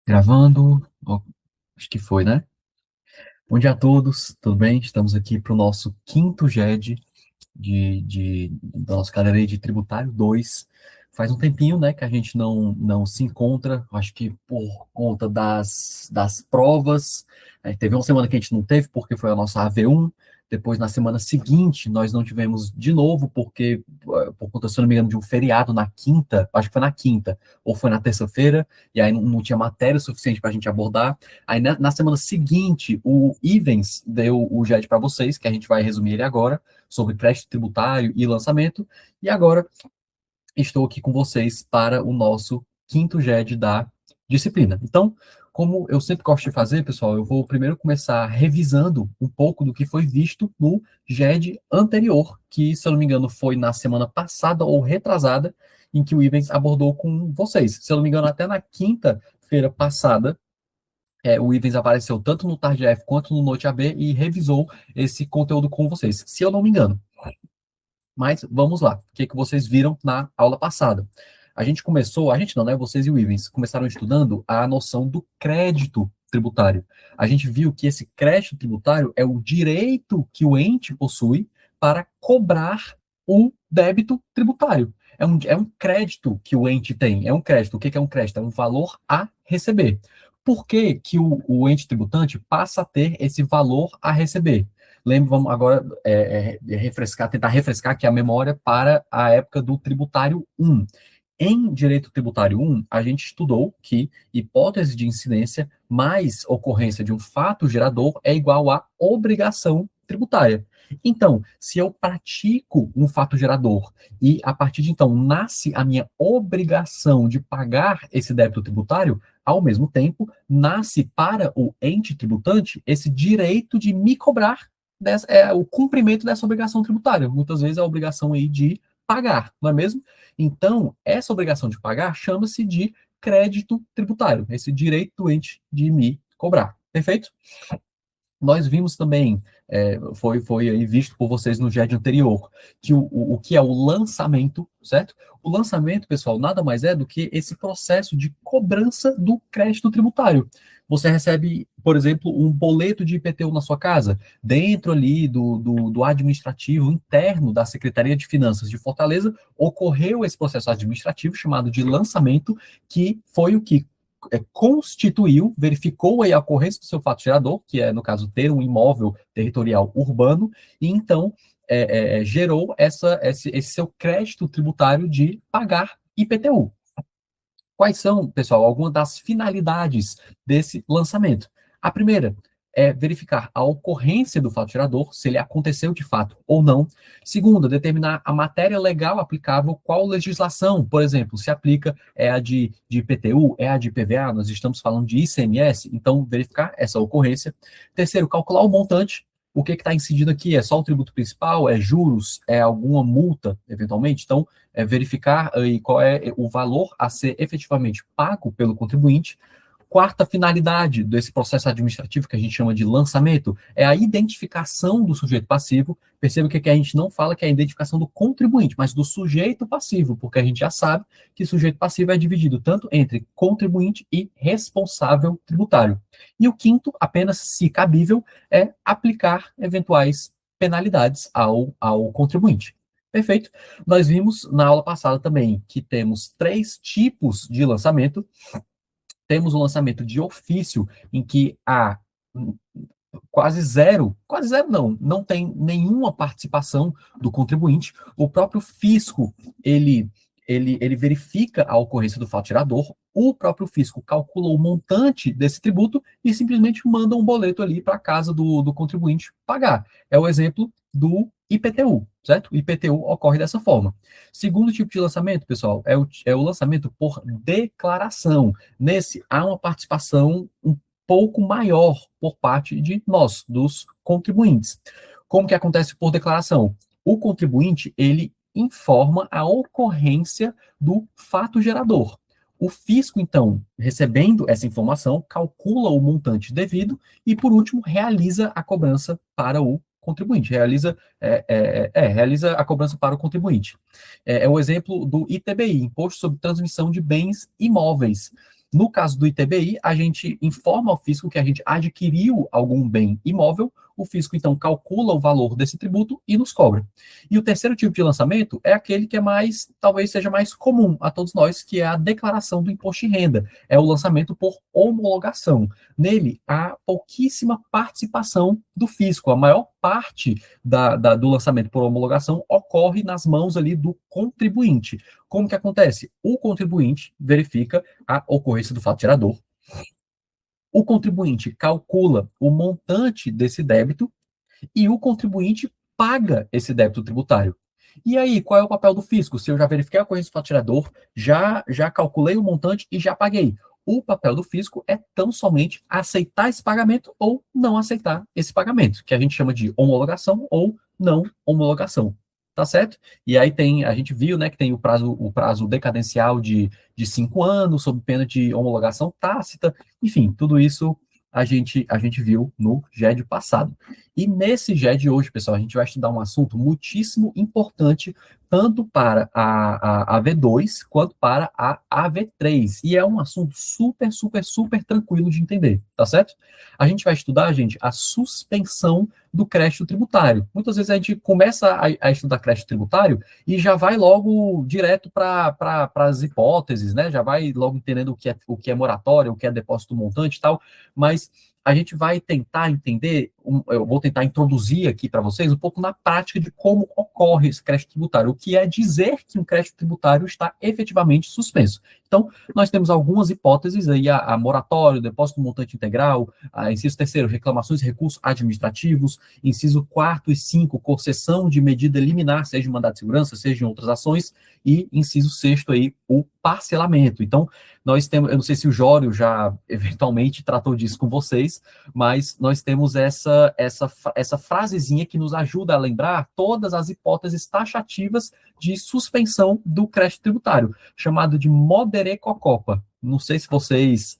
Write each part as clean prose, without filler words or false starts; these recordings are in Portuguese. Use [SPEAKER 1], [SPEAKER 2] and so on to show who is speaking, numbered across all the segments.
[SPEAKER 1] Gravando, ó, acho que foi, né? Bom dia a todos, tudo bem? Estamos aqui para o nosso quinto GED da nossa cadeira de Tributário 2. Faz um tempinho, né, que a gente não se encontra, acho que por conta das provas. Teve uma semana que a gente não teve, porque foi a nossa AV1. Depois, na semana seguinte, nós não tivemos de novo, porque, por conta, se eu não me engano, de um feriado na quinta, acho que foi na quinta, ou foi na terça-feira, e aí não tinha matéria suficiente para a gente abordar. Aí, na semana seguinte, o Ivens deu o GED para vocês, que a gente vai resumir ele agora sobre crédito tributário e lançamento. E agora estou aqui com vocês para o nosso quinto GED da disciplina. Então, como eu sempre gosto de fazer, pessoal, eu vou primeiro começar revisando um pouco do que foi visto no GED anterior, que, se eu não me engano, foi na semana passada ou retrasada, em que o Ivens abordou com vocês. Se eu não me engano, até na quinta-feira passada, o Ivens apareceu tanto no TardF quanto no Note AB e revisou esse conteúdo com vocês, se eu não me engano. Mas vamos lá. O que vocês viram na aula passada? A gente começou, a gente não, né? Vocês e o Ivens começaram estudando a noção do crédito tributário. A gente viu que esse crédito tributário é o direito que o ente possui para cobrar o débito tributário. É um crédito que o ente tem. É um crédito. O que é um crédito? É um valor a receber. Por que que o ente tributante passa a ter esse valor a receber? Vamos agora tentar refrescar aqui a memória para a época do tributário 1. Em direito tributário 1, a gente estudou que hipótese de incidência mais ocorrência de um fato gerador é igual a obrigação tributária. Então, se eu pratico um fato gerador e a partir de então nasce a minha obrigação de pagar esse débito tributário, ao mesmo tempo nasce para o ente tributante esse direito de me cobrar o cumprimento dessa obrigação tributária. Muitas vezes é a obrigação aí de pagar, não é mesmo? Então, essa obrigação de pagar chama-se de crédito tributário, esse direito do ente de me cobrar. Perfeito? Nós vimos também, foi aí visto por vocês no GED anterior, que o que é o lançamento, certo? O lançamento, pessoal, nada mais é do que esse processo de cobrança do crédito tributário. Você recebe, por exemplo, um boleto de IPTU na sua casa, dentro ali do administrativo interno da Secretaria de Finanças de Fortaleza, ocorreu esse processo administrativo chamado de lançamento, que foi o que constituiu, verificou aí a ocorrência do seu fato gerador, que é, no caso, ter um imóvel territorial urbano, e então gerou esse seu crédito tributário de pagar IPTU. Quais são, pessoal, algumas das finalidades desse lançamento? A primeira é verificar a ocorrência do fato gerador, se ele aconteceu de fato ou não. Segunda, determinar a matéria legal aplicável, qual legislação, por exemplo, se aplica, é a de IPTU, é a de IPVA, nós estamos falando de ICMS, então verificar essa ocorrência. Terceiro, calcular o montante. O que está incidindo aqui? É só o tributo principal? É juros? É alguma multa, eventualmente? Então, verificar aí qual é o valor a ser efetivamente pago pelo contribuinte. Quarta finalidade desse processo administrativo que a gente chama de lançamento é a identificação do sujeito passivo. Perceba que aqui a gente não fala que é a identificação do contribuinte, mas do sujeito passivo, porque a gente já sabe que sujeito passivo é dividido tanto entre contribuinte e responsável tributário. E o quinto, apenas se cabível, é aplicar eventuais penalidades ao contribuinte. Perfeito? Nós vimos na aula passada também que temos três tipos de lançamento. Temos o lançamento de ofício, em que há quase zero não tem nenhuma participação do contribuinte. O próprio fisco, ele verifica a ocorrência do fato gerador, o próprio fisco calcula o montante desse tributo e simplesmente manda um boleto ali para a casa do contribuinte pagar. É o exemplo do IPTU, certo? O IPTU ocorre dessa forma. Segundo tipo de lançamento, pessoal, é o lançamento por declaração. Nesse, há uma participação um pouco maior por parte de nós, dos contribuintes. Como que acontece por declaração? O contribuinte, ele informa a ocorrência do fato gerador. O fisco, então, recebendo essa informação, calcula o montante devido e, por último, realiza a cobrança para o contribuinte, realiza a cobrança para o contribuinte. É o exemplo do ITBI, Imposto sobre Transmissão de Bens Imóveis. No caso do ITBI, a gente informa ao fisco que a gente adquiriu algum bem imóvel, o fisco, então, calcula o valor desse tributo e nos cobra. E o terceiro tipo de lançamento é aquele que é mais, talvez seja mais comum a todos nós, que é a declaração do imposto de renda. É o lançamento por homologação. Nele, há pouquíssima participação do fisco. A maior parte do lançamento por homologação ocorre nas mãos ali do contribuinte. Como que acontece? O contribuinte verifica a ocorrência do fato gerador, o contribuinte calcula o montante desse débito e o contribuinte paga esse débito tributário. E aí, qual é o papel do fisco? Se eu já verifiquei a ocorrência do fato gerador, já calculei o montante e já paguei. O papel do fisco é tão somente aceitar esse pagamento ou não aceitar esse pagamento, que a gente chama de homologação ou não homologação. Tá certo? E aí a gente viu, né, que tem o prazo decadencial de 5 anos, sob pena de homologação tácita, enfim, tudo isso a gente viu no GED passado. E nesse GED hoje, pessoal, a gente vai estudar um assunto muitíssimo importante, tanto para a AV2 quanto para a AV3. E é um assunto super, super, super tranquilo de entender, tá certo? A gente vai estudar, gente, a suspensão do crédito tributário. Muitas vezes a gente começa a estudar crédito tributário e já vai logo direto para as hipóteses, né? Já vai logo entendendo o que é moratória, o que é depósito montante e tal, mas a gente vai tentar entender, eu vou tentar introduzir aqui para vocês um pouco na prática de como ocorre esse crédito tributário, o que é dizer que um crédito tributário está efetivamente suspenso. Então, nós temos algumas hipóteses aí, a moratória, o depósito montante integral, a inciso terceiro, reclamações e recursos administrativos, inciso 4 e 5, concessão de medida liminar, seja em mandado de segurança, seja em outras ações, e inciso sexto aí, o parcelamento. Então, nós temos, eu não sei se o Jório já eventualmente tratou disso com vocês, mas nós temos essa frasezinha que nos ajuda a lembrar todas as hipóteses taxativas de suspensão do crédito tributário, chamado de modere cocopa. Não sei se vocês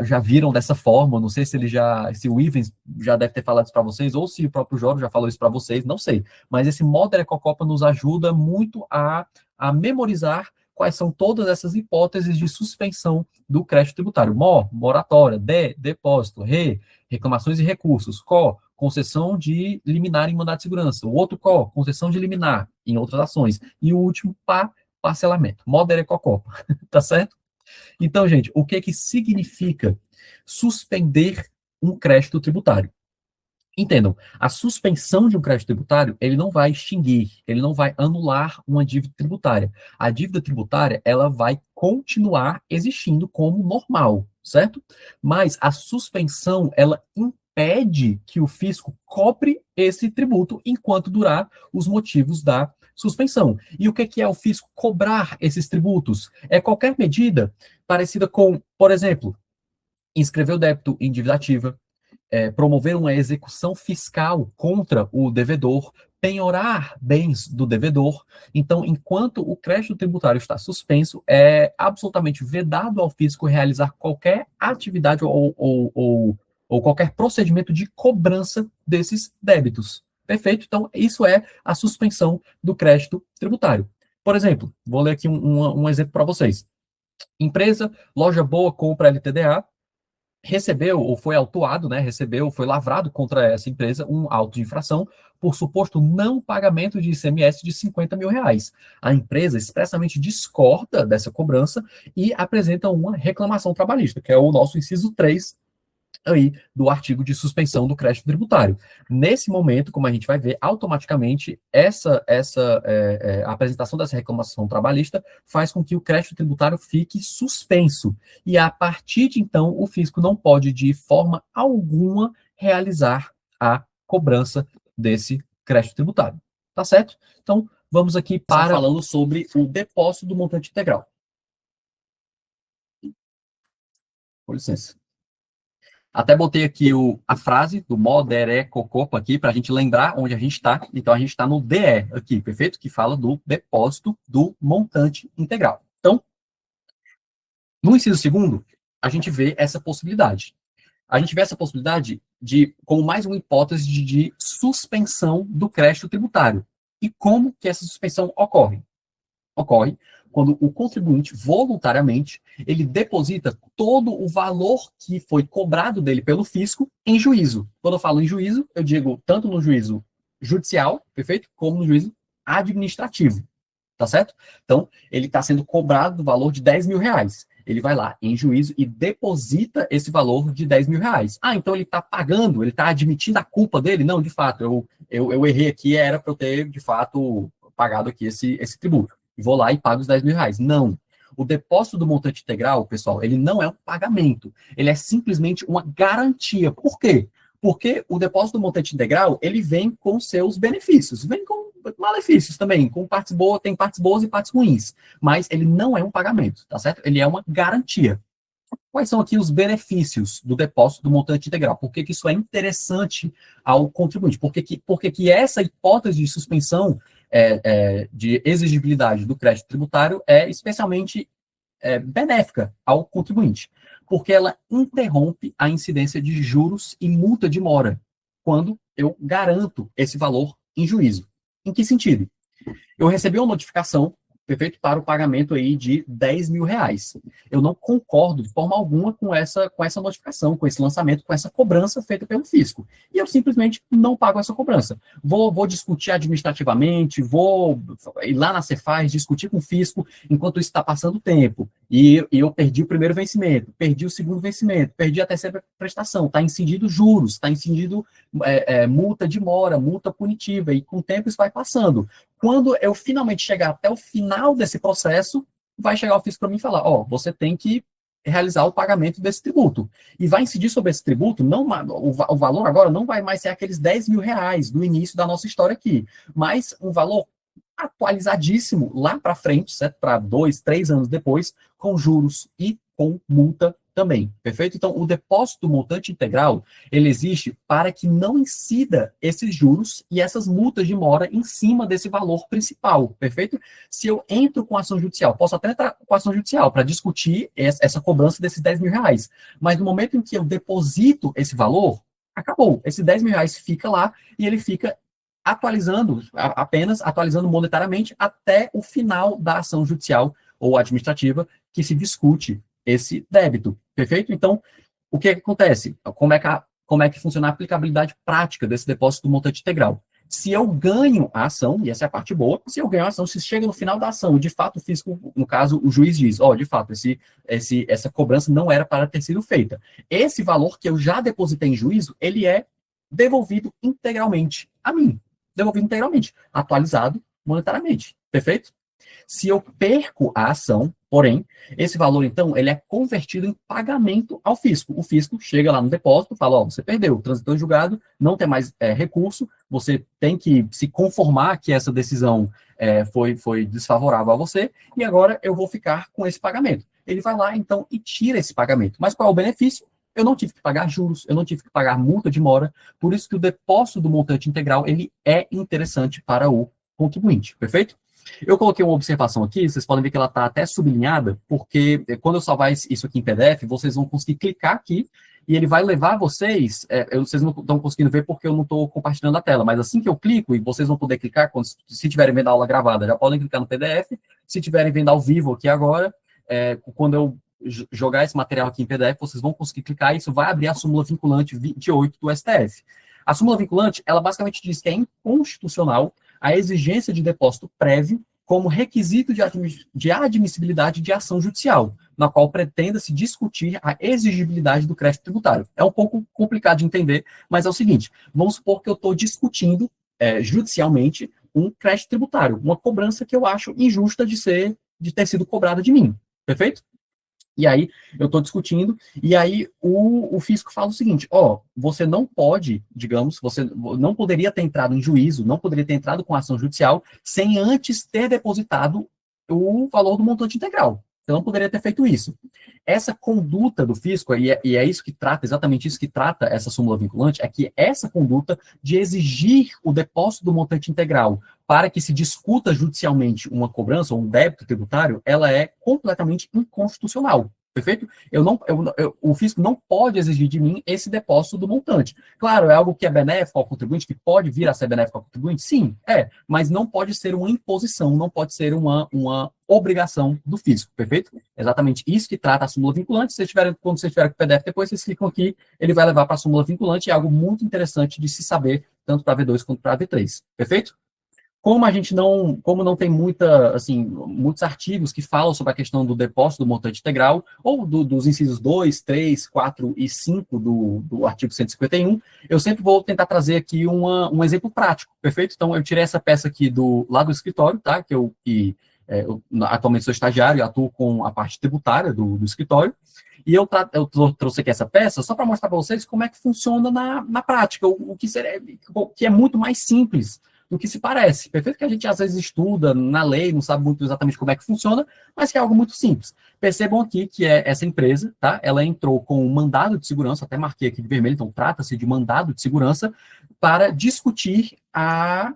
[SPEAKER 1] já viram dessa forma, não sei se o Ivens já deve ter falado isso para vocês, ou se o próprio Jório já falou isso para vocês, não sei. Mas esse modere cocopa nos ajuda muito a memorizar quais são todas essas hipóteses de suspensão do crédito tributário. Moratória, depósito, reclamações e recursos, concessão de liminar em mandado de segurança, o outro concessão de liminar em outras ações, e o último, parcelamento, modere cocopa, tá certo? Então, gente, o que significa suspender um crédito tributário? Entendam, a suspensão de um crédito tributário, ele não vai extinguir, ele não vai anular uma dívida tributária. A dívida tributária, ela vai continuar existindo como normal, certo? Mas a suspensão, ela impede que o fisco cobre esse tributo enquanto durar os motivos da suspensão. E o que é o fisco cobrar esses tributos? É qualquer medida parecida com, por exemplo, inscrever o débito em dívida ativa, promover uma execução fiscal contra o devedor, penhorar bens do devedor. Então, enquanto o crédito tributário está suspenso, é absolutamente vedado ao fisco realizar qualquer atividade ou qualquer procedimento de cobrança desses débitos. Perfeito? Então, isso é a suspensão do crédito tributário. Por exemplo, vou ler aqui um exemplo para vocês. Empresa, loja boa, compra LTDA, recebeu ou foi autuado, né, foi lavrado contra essa empresa um auto de infração por suposto não pagamento de ICMS de R$ 50.000. A empresa expressamente discorda dessa cobrança e apresenta uma reclamação trabalhista, que é o nosso inciso 3 aí do artigo de suspensão do crédito tributário. Nesse momento, como a gente vai ver, automaticamente a apresentação dessa reclamação trabalhista faz com que o crédito tributário fique suspenso. E a partir de então, o fisco não pode, de forma alguma, realizar a cobrança desse crédito tributário. Tá certo? Então, vamos aqui para falando sobre o depósito do montante integral. Com licença. Até botei aqui a frase do modere cocopa aqui para a gente lembrar onde a gente está. Então, a gente está no DE aqui, perfeito? Que fala do depósito do montante integral. Então, no inciso segundo, a gente vê essa possibilidade. A gente vê essa possibilidade como mais uma hipótese de suspensão do crédito tributário. E como que essa suspensão ocorre? Ocorre Quando o contribuinte, voluntariamente, ele deposita todo o valor que foi cobrado dele pelo fisco em juízo. Quando eu falo em juízo, eu digo tanto no juízo judicial, perfeito? Como no juízo administrativo, tá certo? Então, ele está sendo cobrado do valor de 10 mil reais. Ele vai lá em juízo e deposita esse valor de 10 mil reais. Ah, então ele está pagando, ele está admitindo a culpa dele? Não, de fato, eu errei aqui, era para eu ter, de fato, pagado aqui esse tributo. Vou lá e pago os 10 mil reais. Não. O depósito do montante integral, pessoal, ele não é um pagamento. Ele é simplesmente uma garantia. Por quê? Porque o depósito do montante integral, ele vem com seus benefícios, vem com malefícios também, com partes boas, tem partes boas e partes ruins, mas ele não é um pagamento, tá certo? Ele é uma garantia. Quais são aqui os benefícios do depósito do montante integral? Por que isso é interessante ao contribuinte? Por que essa hipótese de suspensão de exigibilidade do crédito tributário é especialmente benéfica ao contribuinte? Porque ela interrompe a incidência de juros e multa de mora, quando eu garanto esse valor em juízo. Em que sentido? Eu recebi uma notificação, perfeito, para o pagamento aí de 10 mil reais. Eu não concordo de forma alguma com essa notificação, com esse lançamento, com essa cobrança feita pelo fisco. E eu simplesmente não pago essa cobrança. Vou discutir administrativamente, vou ir lá na Cefaz, discutir com o fisco, enquanto isso está passando tempo. E eu perdi o primeiro vencimento, perdi o segundo vencimento, perdi a terceira prestação, está incidido juros, está incidido multa de mora, multa punitiva, e com o tempo isso vai passando. Quando eu finalmente chegar até o final desse processo, vai chegar o fisco para mim e falar, você tem que realizar o pagamento desse tributo. E vai incidir sobre esse tributo, não, o valor agora não vai mais ser aqueles 10 mil reais do início da nossa história aqui, mas um valor atualizadíssimo lá para frente, certo? Para 2, 3 anos depois, com juros e com multa também, perfeito? Então, o depósito do montante integral, ele existe para que não incida esses juros e essas multas de mora em cima desse valor principal, perfeito? Se eu entro com ação judicial, posso até entrar com ação judicial para discutir essa cobrança desses 10 mil reais, mas no momento em que eu deposito esse valor, acabou. Esse 10 mil reais fica lá e ele fica apenas atualizando monetariamente até o final da ação judicial ou administrativa que se discute esse débito, perfeito? Então, o que acontece? Como é que funciona a aplicabilidade prática desse depósito do montante integral? Se eu ganho a ação, e essa é a parte boa, se eu ganho a ação, se chega no final da ação, de fato o fisco, no caso, o juiz diz, de fato, essa cobrança não era para ter sido feita. Esse valor que eu já depositei em juízo, ele é devolvido integralmente a mim. Devolvido integralmente, atualizado monetariamente, perfeito? Se eu perco a ação, porém, esse valor, então, ele é convertido em pagamento ao fisco. O fisco chega lá no depósito, fala, você perdeu, transitou em julgado, não tem mais recurso, você tem que se conformar que essa decisão foi desfavorável a você, e agora eu vou ficar com esse pagamento. Ele vai lá, então, e tira esse pagamento. Mas qual é o benefício? Eu não tive que pagar juros, eu não tive que pagar multa de mora, por isso que o depósito do montante integral, ele é interessante para o contribuinte, perfeito? Eu coloquei uma observação aqui, vocês podem ver que ela está até sublinhada, porque quando eu salvar isso aqui em PDF, vocês vão conseguir clicar aqui, e ele vai levar vocês, vocês não estão conseguindo ver porque eu não estou compartilhando a tela, mas assim que eu clico, e vocês vão poder clicar, se tiverem vendo a aula gravada, já podem clicar no PDF, se tiverem vendo ao vivo aqui agora, quando eu jogar esse material aqui em PDF, vocês vão conseguir clicar e isso vai abrir a súmula vinculante 28 do STF. A súmula vinculante, ela basicamente diz que é inconstitucional a exigência de depósito prévio como requisito de admissibilidade de ação judicial, na qual pretenda-se discutir a exigibilidade do crédito tributário. É um pouco complicado de entender, mas é o seguinte, vamos supor que eu estou discutindo judicialmente um crédito tributário, uma cobrança que eu acho injusta de ter sido cobrada de mim, perfeito? E aí, eu estou discutindo, e aí o fisco fala o seguinte, você não pode, digamos, você não poderia ter entrado em juízo, não poderia ter entrado com ação judicial, sem antes ter depositado o valor do montante integral. Você não poderia ter feito isso. Essa conduta do fisco, e é isso que trata, exatamente isso que trata essa súmula vinculante, é que essa conduta de exigir o depósito do montante integral para que se discuta judicialmente uma cobrança ou um débito tributário, ela é completamente inconstitucional. perfeito? O fisco não pode exigir de mim esse depósito do montante. Claro, é algo que é benéfico ao contribuinte, que pode vir a ser benéfico ao contribuinte? Sim, mas não pode ser uma imposição, não pode ser uma obrigação do fisco, perfeito? Exatamente isso que trata a súmula vinculante. Quando vocês tiverem com o PDF, depois vocês clicam aqui, ele vai levar para a súmula vinculante, é algo muito interessante de se saber, tanto para V2 quanto para V3, perfeito? Como não tem muitos artigos que falam sobre a questão do depósito do montante integral, ou dos incisos 2, 3, 4 e 5 do artigo 151, eu sempre vou tentar trazer aqui um exemplo prático, perfeito? Então, eu tirei essa peça aqui lá do escritório, tá? Eu atualmente sou estagiário e atuo com a parte tributária do escritório, e eu trouxe aqui essa peça só para mostrar para vocês como é que funciona na prática, o que é muito mais simples do que se parece. Perfeito que a gente às vezes estuda na lei, não sabe muito exatamente como é que funciona, mas que é algo muito simples. Percebam aqui que essa empresa, tá? Ela entrou com um mandado de segurança, até marquei aqui de vermelho, então trata-se de mandado de segurança para discutir a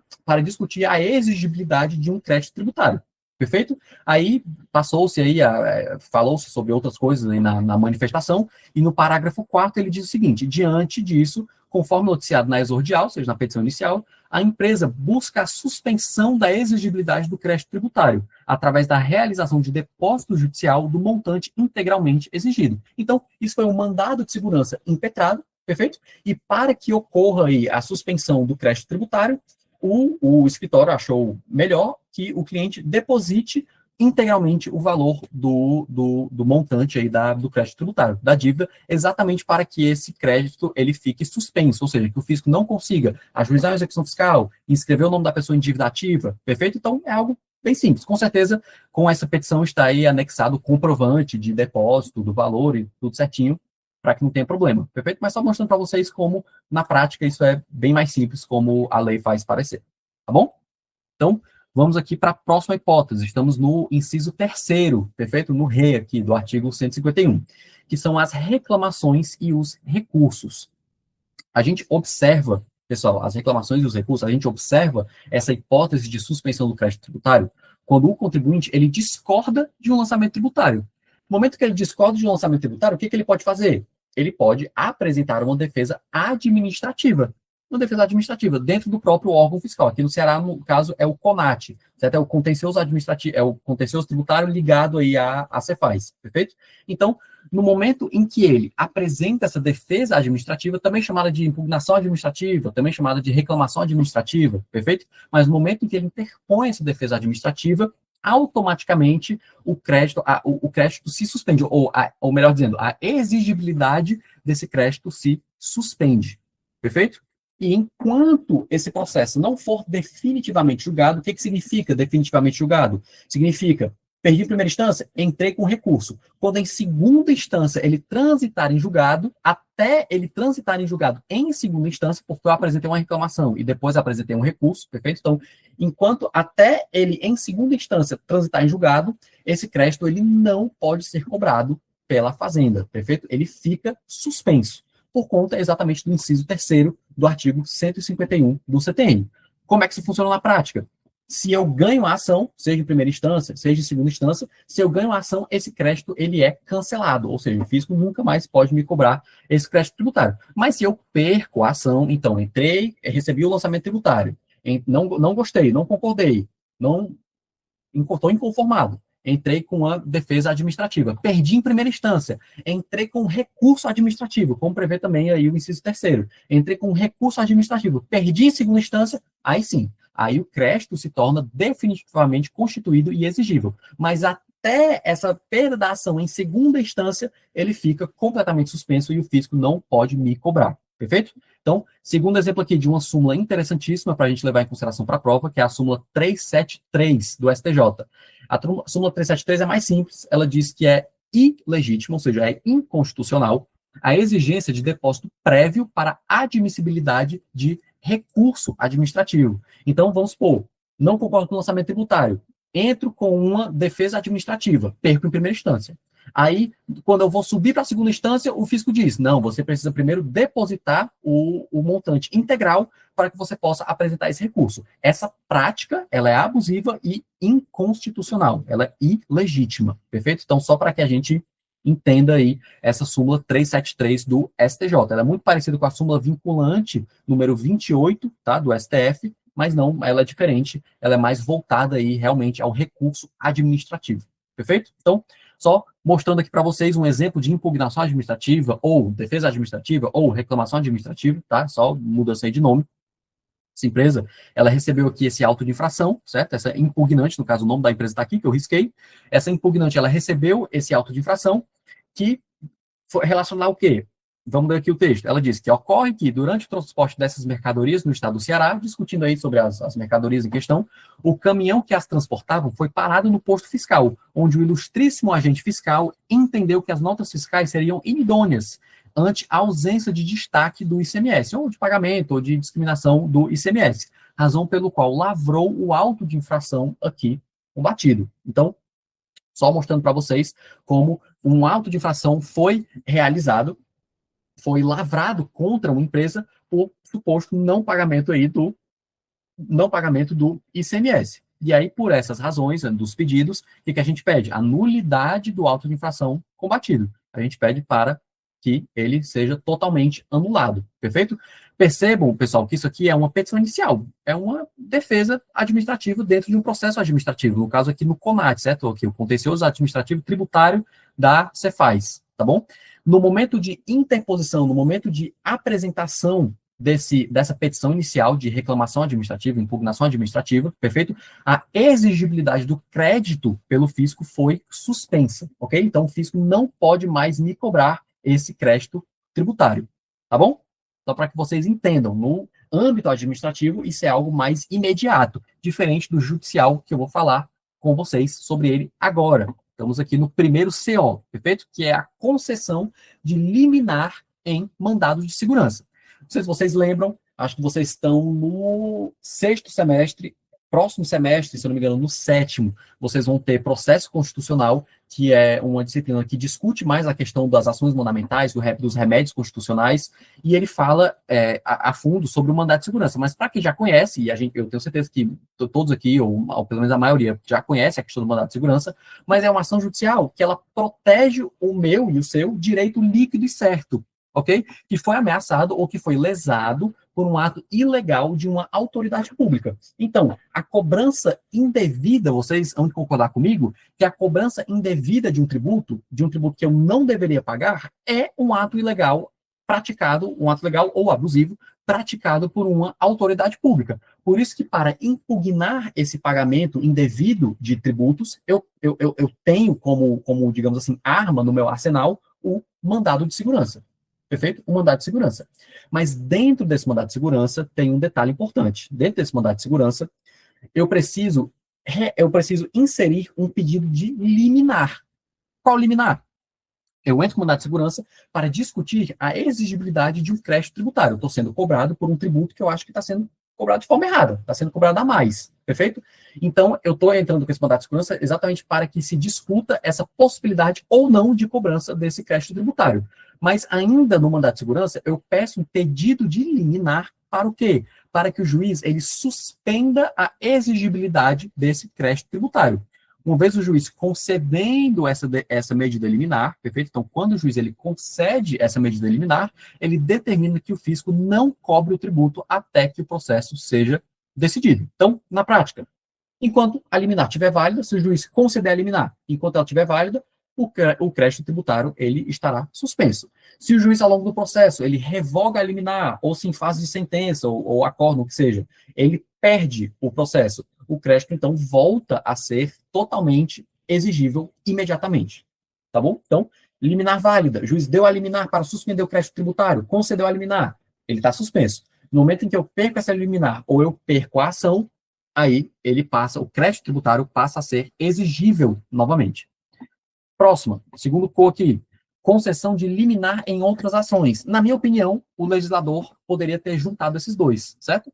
[SPEAKER 1] exigibilidade de um crédito tributário. Perfeito? Aí falou-se sobre outras coisas aí na manifestação, e no parágrafo 4º ele diz o seguinte: diante disso, conforme noticiado na exordial, ou seja, na petição inicial, a empresa busca a suspensão da exigibilidade do crédito tributário, através da realização de depósito judicial do montante integralmente exigido. Então, isso foi um mandado de segurança impetrado, perfeito? E para que ocorra aí a suspensão do crédito tributário, o escritório achou melhor que o cliente deposite integralmente o valor do montante aí do crédito tributário, da dívida, exatamente para que esse crédito ele fique suspenso, ou seja, que o fisco não consiga ajuizar a execução fiscal, inscrever o nome da pessoa em dívida ativa, perfeito? Então, é algo bem simples. Com certeza, com essa petição está aí anexado o comprovante de depósito do valor e tudo certinho, para que não tenha problema, perfeito? Mas só mostrando para vocês como, na prática, isso é bem mais simples, como a lei faz parecer, tá bom? Então, vamos aqui para a próxima hipótese. Estamos no inciso 3º, perfeito? No re aqui do artigo 151, que são as reclamações e os recursos. A gente observa, pessoal, as reclamações e os recursos, a gente observa essa hipótese de suspensão do crédito tributário quando o contribuinte ele discorda de um lançamento tributário. No momento que ele discorda de um lançamento tributário, o que ele pode fazer? Ele pode apresentar uma defesa administrativa. Uma defesa administrativa dentro do próprio órgão fiscal. Aqui no Ceará, no caso, é o CONAT, certo? É o contencioso administrativo, é o contencioso tributário ligado aí à Cefaz, perfeito? Então, no momento em que ele apresenta essa defesa administrativa, também chamada de impugnação administrativa, também chamada de reclamação administrativa, perfeito? Mas no momento em que ele interpõe essa defesa administrativa, automaticamente o crédito se suspende, ou melhor dizendo, a exigibilidade desse crédito se suspende, perfeito? E enquanto esse processo não for definitivamente julgado, o que significa definitivamente julgado? Significa, perdi em primeira instância, entrei com recurso. Quando em segunda instância ele transitar em julgado, até ele transitar em julgado em segunda instância, porque eu apresentei uma reclamação e depois apresentei um recurso, perfeito? Então, até ele em segunda instância transitar em julgado, esse crédito ele não pode ser cobrado pela Fazenda, perfeito? Ele fica suspenso, por conta exatamente do inciso 3º do artigo 151 do CTN. Como é que isso funciona na prática? Se eu ganho a ação, seja em primeira instância, seja em segunda instância, se eu ganho a ação, esse crédito ele é cancelado, ou seja, o fisco nunca mais pode me cobrar esse crédito tributário. Mas se eu perco a ação, então entrei, recebi o lançamento tributário, não gostei, não concordei, estou inconformado, entrei com a defesa administrativa, perdi em primeira instância, entrei com recurso administrativo, como prevê também aí o inciso 3º, entrei com recurso administrativo, perdi em segunda instância, aí sim, aí o crédito se torna definitivamente constituído e exigível, mas até essa perda da ação em segunda instância, ele fica completamente suspenso e o fisco não pode me cobrar, perfeito? Então, segundo exemplo aqui de uma súmula interessantíssima para a gente levar em consideração para a prova, que é a súmula 373 do STJ. A súmula 373 é mais simples, ela diz que é ilegítimo, ou seja, é inconstitucional, a exigência de depósito prévio para admissibilidade de recurso administrativo. Então, vamos supor, não concordo com o lançamento tributário, entro com uma defesa administrativa, perco em primeira instância. Aí, quando eu vou subir para a segunda instância, o fisco diz, não, você precisa primeiro depositar o montante integral para que você possa apresentar esse recurso. Essa prática, ela é abusiva e inconstitucional, ela é ilegítima, perfeito? Então, só para que a gente Entenda aí essa súmula 373 do STJ. Ela é muito parecida com a súmula vinculante número 28, tá, do STF, mas não, ela é diferente, ela é mais voltada aí realmente ao recurso administrativo. Perfeito? Então, só mostrando aqui para vocês um exemplo de impugnação administrativa, ou defesa administrativa, ou reclamação administrativa, tá? Só mudança aí de nome. Essa empresa, ela recebeu aqui esse auto de infração, certo? Essa impugnante, no caso, o nome da empresa está aqui, que eu risquei. Essa impugnante, ela recebeu esse auto de infração, que foi relacionar o quê? Vamos ler aqui o texto. Ela diz que ocorre que, durante o transporte dessas mercadorias no estado do Ceará, discutindo aí sobre as mercadorias em questão, o caminhão que as transportavam foi parado no posto fiscal, onde o ilustríssimo agente fiscal entendeu que as notas fiscais seriam inidôneas ante a ausência de destaque do ICMS, ou de pagamento, ou de discriminação do ICMS, razão pelo qual lavrou o auto de infração aqui combatido. Então, só mostrando para vocês como um auto de infração foi realizado, foi lavrado contra uma empresa por suposto não pagamento aí do ICMS. E aí, por essas razões, dos pedidos, o que a gente pede? A nulidade do auto de infração combatido. A gente pede para que ele seja totalmente anulado, perfeito? Percebam, pessoal, que isso aqui é uma petição inicial, é uma defesa administrativa dentro de um processo administrativo, no caso aqui no CONAT, certo? Aqui, o contencioso administrativo tributário da Cefaz, tá bom? No momento de interposição, no momento de apresentação dessa petição inicial de reclamação administrativa, impugnação administrativa, perfeito? A exigibilidade do crédito pelo fisco foi suspensa, ok? Então, o fisco não pode mais me cobrar esse crédito tributário, tá bom? Só para que vocês entendam, no âmbito administrativo, isso é algo mais imediato, diferente do judicial, que eu vou falar com vocês sobre ele agora. Estamos aqui no primeiro CO, perfeito? Que é a concessão de liminar em mandado de segurança. Não sei se vocês lembram, acho que vocês estão no sexto semestre, próximo semestre, se eu não me engano, no sétimo, vocês vão ter processo constitucional, que é uma disciplina que discute mais a questão das ações mandamentais, dos remédios constitucionais, e ele fala a fundo sobre o mandado de segurança. Mas para quem já conhece, e eu tenho certeza que todos aqui, ou pelo menos a maioria, já conhece a questão do mandado de segurança, mas é uma ação judicial que ela protege o meu e o seu direito líquido e certo, ok? Que foi ameaçado ou que foi lesado por um ato ilegal de uma autoridade pública. Então, a cobrança indevida, vocês vão concordar comigo, que a cobrança indevida de um tributo que eu não deveria pagar, é um ato ilegal praticado, um ato legal ou abusivo, praticado por uma autoridade pública. Por isso que, para impugnar esse pagamento indevido de tributos, eu tenho como, digamos assim, arma no meu arsenal o mandado de segurança. Perfeito? O mandado de segurança. Mas dentro desse mandado de segurança tem um detalhe importante. Dentro desse mandado de segurança, eu preciso inserir um pedido de liminar. Qual liminar? Eu entro com o mandado de segurança para discutir a exigibilidade de um crédito tributário. Eu estou sendo cobrado por um tributo que eu acho que está sendo cobrado de forma errada, está sendo cobrado a mais, perfeito? Então, eu estou entrando com esse mandado de segurança exatamente para que se discuta essa possibilidade ou não de cobrança desse crédito tributário. Mas ainda no mandado de segurança, eu peço um pedido de liminar para o quê? Para que o juiz ele suspenda a exigibilidade desse crédito tributário. Uma vez o juiz concedendo essa medida liminar, perfeito? Então, quando o juiz ele concede essa medida liminar, ele determina que o fisco não cobre o tributo até que o processo seja decidido. Então, na prática, enquanto a liminar estiver válida, se o juiz conceder a liminar, enquanto ela estiver válida, o crédito tributário ele estará suspenso. Se o juiz, ao longo do processo, ele revoga a liminar, ou se em fase de sentença, ou acordo, o que seja, ele perde o processo, o crédito, então, volta a ser totalmente exigível imediatamente. Tá bom? Então, liminar válida. O juiz deu a liminar para suspender o crédito tributário, concedeu a liminar, ele está suspenso. No momento em que eu perco essa liminar, ou eu perco a ação, aí o crédito tributário passa a ser exigível novamente. Próxima, segundo co aqui, concessão de liminar em outras ações. Na minha opinião, o legislador poderia ter juntado esses dois, certo?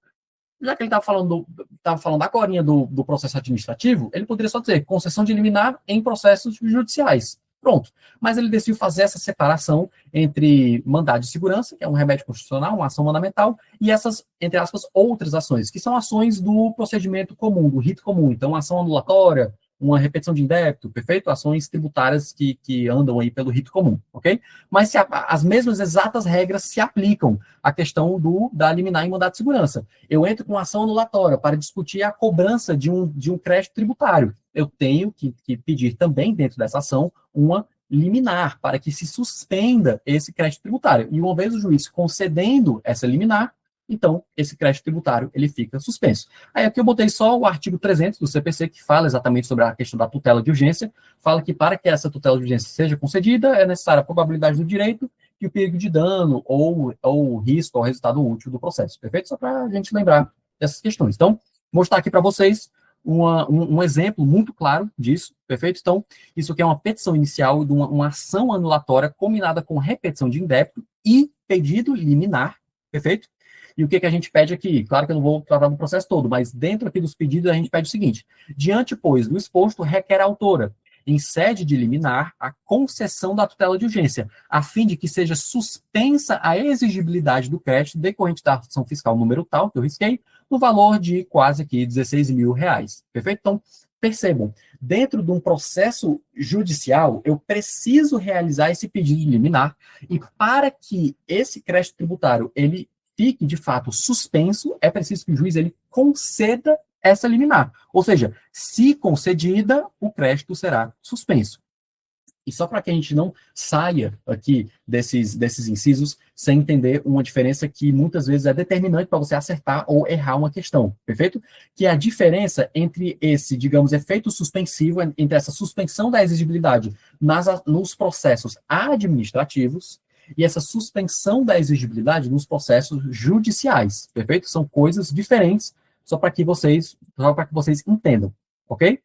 [SPEAKER 1] Já que ele estava falando agora do processo administrativo, ele poderia só dizer concessão de liminar em processos judiciais. Pronto. Mas ele decidiu fazer essa separação entre mandado de segurança, que é um remédio constitucional, uma ação mandamental, e essas, entre aspas, outras ações, que são ações do procedimento comum, do rito comum. Então, ação anulatória, uma repetição de indébito, perfeito? Ações tributárias que andam aí pelo rito comum, ok? Mas as mesmas exatas regras se aplicam à questão da liminar em mandado de segurança. Eu entro com ação anulatória para discutir a cobrança de um crédito tributário. Eu tenho que pedir também, dentro dessa ação, uma liminar para que se suspenda esse crédito tributário. E uma vez o juiz concedendo essa liminar, então esse crédito tributário ele fica suspenso. Aí aqui eu botei só o artigo 300 do CPC, que fala exatamente sobre a questão da tutela de urgência, fala que para que essa tutela de urgência seja concedida, é necessária a probabilidade do direito e o perigo de dano ou o risco ao resultado útil do processo, perfeito? Só para a gente lembrar dessas questões. Então, vou mostrar aqui para vocês um exemplo muito claro disso, perfeito? Então, isso aqui é uma petição inicial de uma ação anulatória combinada com repetição de indébito e pedido liminar, perfeito? E o que a gente pede aqui? Claro que eu não vou tratar do processo todo, mas dentro aqui dos pedidos a gente pede o seguinte: diante, pois, do exposto, requer a autora, em sede de liminar, a concessão da tutela de urgência, a fim de que seja suspensa a exigibilidade do crédito decorrente da ação fiscal número tal, que eu risquei, no valor de quase aqui 16 mil reais. Perfeito? Então, percebam, dentro de um processo judicial, eu preciso realizar esse pedido de liminar, e para que esse crédito tributário ele fique, de fato, suspenso, é preciso que o juiz ele conceda essa liminar. Ou seja, se concedida, o crédito será suspenso. E só para que a gente não saia aqui desses incisos sem entender uma diferença que muitas vezes é determinante para você acertar ou errar uma questão, perfeito? Que é a diferença entre esse, digamos, efeito suspensivo, entre essa suspensão da exigibilidade nos processos administrativos e essa suspensão da exigibilidade nos processos judiciais, perfeito? São coisas diferentes, só para que vocês entendam, ok?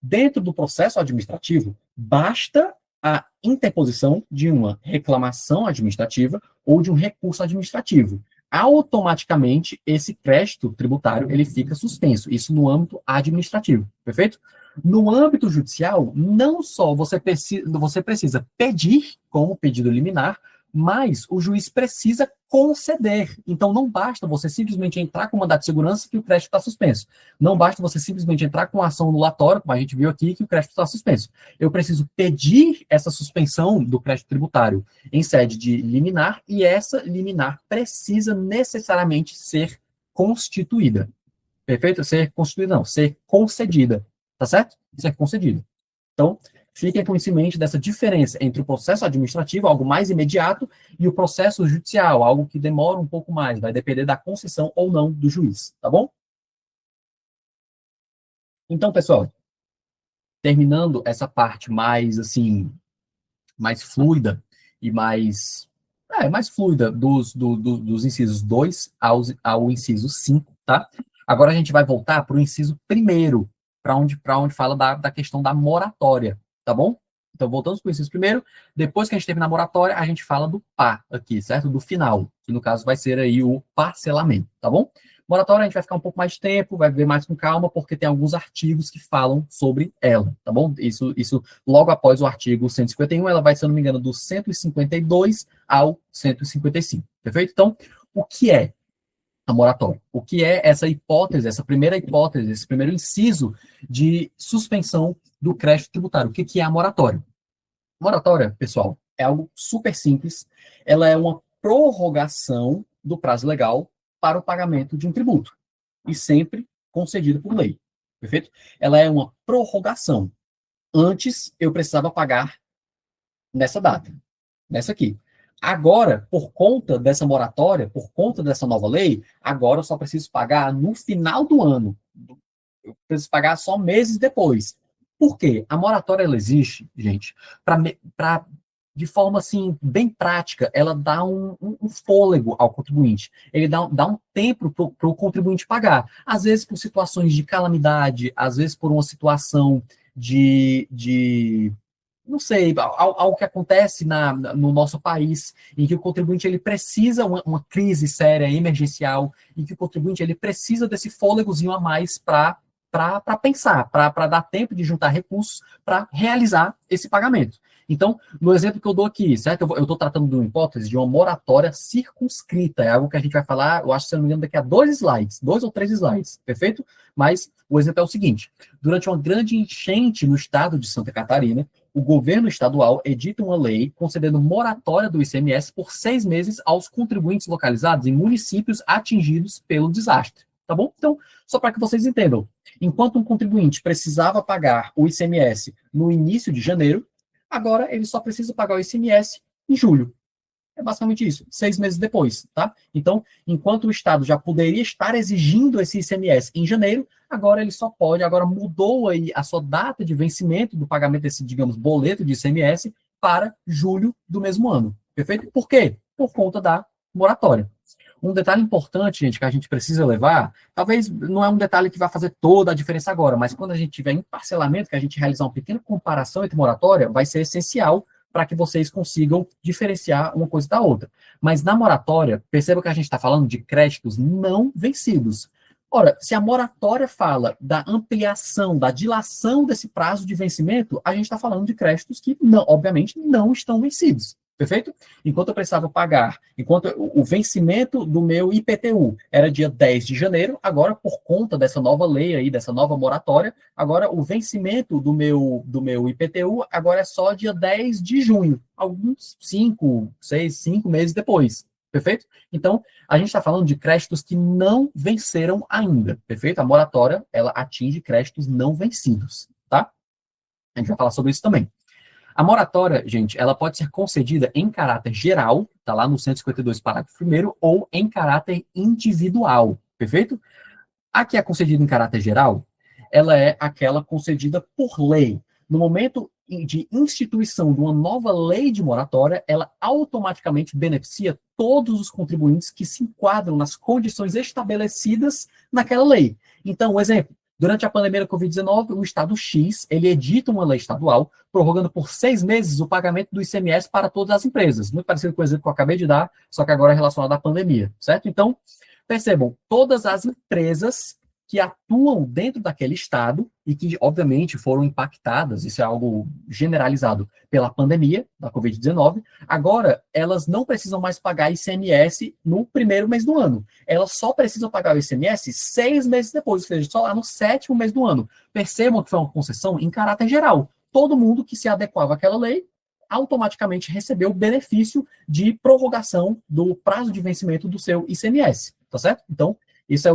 [SPEAKER 1] Dentro do processo administrativo, basta a interposição de uma reclamação administrativa ou de um recurso administrativo. Automaticamente, esse crédito tributário ele fica suspenso, isso no âmbito administrativo, perfeito? No âmbito judicial, não só você precisa pedir como pedido liminar, mas o juiz precisa conceder. Então, não basta você simplesmente entrar com mandado de segurança que o crédito está suspenso. Não basta você simplesmente entrar com ação anulatória, como a gente viu aqui, que o crédito está suspenso. Eu preciso pedir essa suspensão do crédito tributário em sede de liminar, e essa liminar precisa necessariamente ser constituída. Perfeito? Ser constituída, não, ser concedida. Tá certo? Ser concedida. Então, fiquem com isso em mente dessa diferença entre o processo administrativo, algo mais imediato, e o processo judicial, algo que demora um pouco mais, vai depender da concessão ou não do juiz, tá bom? Então, pessoal, terminando essa parte mais, assim, mais fluida e mais fluida dos incisos 2 ao inciso 5, tá? Agora a gente vai voltar para o inciso primeiro, para onde fala da questão da moratória, tá bom? Então, voltamos para o inciso primeiro. Depois que a gente terminar a moratória, a gente fala do PA aqui, certo? Do final, que no caso vai ser aí o parcelamento, tá bom? Moratória a gente vai ficar um pouco mais de tempo, vai ver mais com calma, porque tem alguns artigos que falam sobre ela, tá bom? Isso logo após o artigo 151, ela vai, se eu não me engano, do 152 ao 155, perfeito? Então, o que é a moratória? O que é essa hipótese, essa primeira hipótese, esse primeiro inciso de suspensão do crédito tributário? O que é a moratória? Moratória, pessoal, é algo super simples. Ela é uma prorrogação do prazo legal para o pagamento de um tributo, e sempre concedido por lei, perfeito? Ela é uma prorrogação. Antes, eu precisava pagar nessa data, nessa aqui. Agora, por conta dessa moratória, por conta dessa nova lei, agora eu só preciso pagar no final do ano. Eu preciso pagar só meses depois. Por quê? A moratória, ela existe, gente, para de forma, assim, bem prática, ela dá um fôlego ao contribuinte. Ele dá um tempo para o contribuinte pagar. Às vezes por situações de calamidade, às vezes por uma situação de não sei, algo que acontece no nosso país, em que o contribuinte ele precisa uma crise séria, emergencial, e que o contribuinte ele precisa desse fôlegozinho a mais para pensar, para dar tempo de juntar recursos para realizar esse pagamento. Então, no exemplo que eu dou aqui, certo? Eu estou tratando de uma hipótese de uma moratória circunscrita. É algo que a gente vai falar, eu acho, se não me engano, daqui a 2 slides, 2 ou 3 slides, perfeito? Mas o exemplo é o seguinte: durante uma grande enchente no estado de Santa Catarina, o governo estadual edita uma lei concedendo moratória do ICMS por 6 meses aos contribuintes localizados em municípios atingidos pelo desastre. Tá bom? Então, só para que vocês entendam, enquanto um contribuinte precisava pagar o ICMS no início de janeiro, agora ele só precisa pagar o ICMS em julho. É basicamente isso, 6 meses depois, tá? Então, enquanto o Estado já poderia estar exigindo esse ICMS em janeiro, agora ele só pode, agora mudou aí a sua data de vencimento do pagamento desse, digamos, boleto de ICMS para julho do mesmo ano. Perfeito? Por quê? Por conta da moratória. Um detalhe importante, gente, que a gente precisa levar, talvez não é um detalhe que vai fazer toda a diferença agora, mas quando a gente tiver em parcelamento, que a gente realizar uma pequena comparação entre moratória, vai ser essencial para que vocês consigam diferenciar uma coisa da outra. Mas na moratória, perceba que a gente está falando de créditos não vencidos. Ora, se a moratória fala da ampliação, da dilação desse prazo de vencimento, a gente está falando de créditos que, não, obviamente, não estão vencidos. Perfeito? Enquanto eu precisava pagar, enquanto o vencimento do meu IPTU era dia 10 de janeiro, agora, por conta dessa nova lei aí, dessa nova moratória, agora o vencimento do meu IPTU agora é só dia 10 de junho, alguns 5 meses depois. Perfeito? Então, a gente está falando de créditos que não venceram ainda. Perfeito? A moratória, ela atinge créditos não vencidos, tá? A gente vai falar sobre isso também. A moratória, gente, ela pode ser concedida em caráter geral, tá lá no 152, parágrafo 1º, ou em caráter individual, perfeito? A que é concedida em caráter geral, ela é aquela concedida por lei. No momento de instituição de uma nova lei de moratória, ela automaticamente beneficia todos os contribuintes que se enquadram nas condições estabelecidas naquela lei. Então, um exemplo, durante a pandemia da Covid-19, o Estado X, ele edita uma lei estadual prorrogando por 6 meses o pagamento do ICMS para todas as empresas. Muito parecido com o exemplo que eu acabei de dar, só que agora é relacionado à pandemia, certo? Então, percebam, todas as empresas que atuam dentro daquele estado e que, obviamente, foram impactadas, isso é algo generalizado pela pandemia da Covid-19, agora elas não precisam mais pagar ICMS no primeiro mês do ano. Elas só precisam pagar o ICMS 6 meses depois, ou seja, só lá no 7º mês do ano. Percebam que foi uma concessão em caráter geral. Todo mundo que se adequava àquela lei automaticamente recebeu o benefício de prorrogação do prazo de vencimento do seu ICMS, tá certo? Então, isso é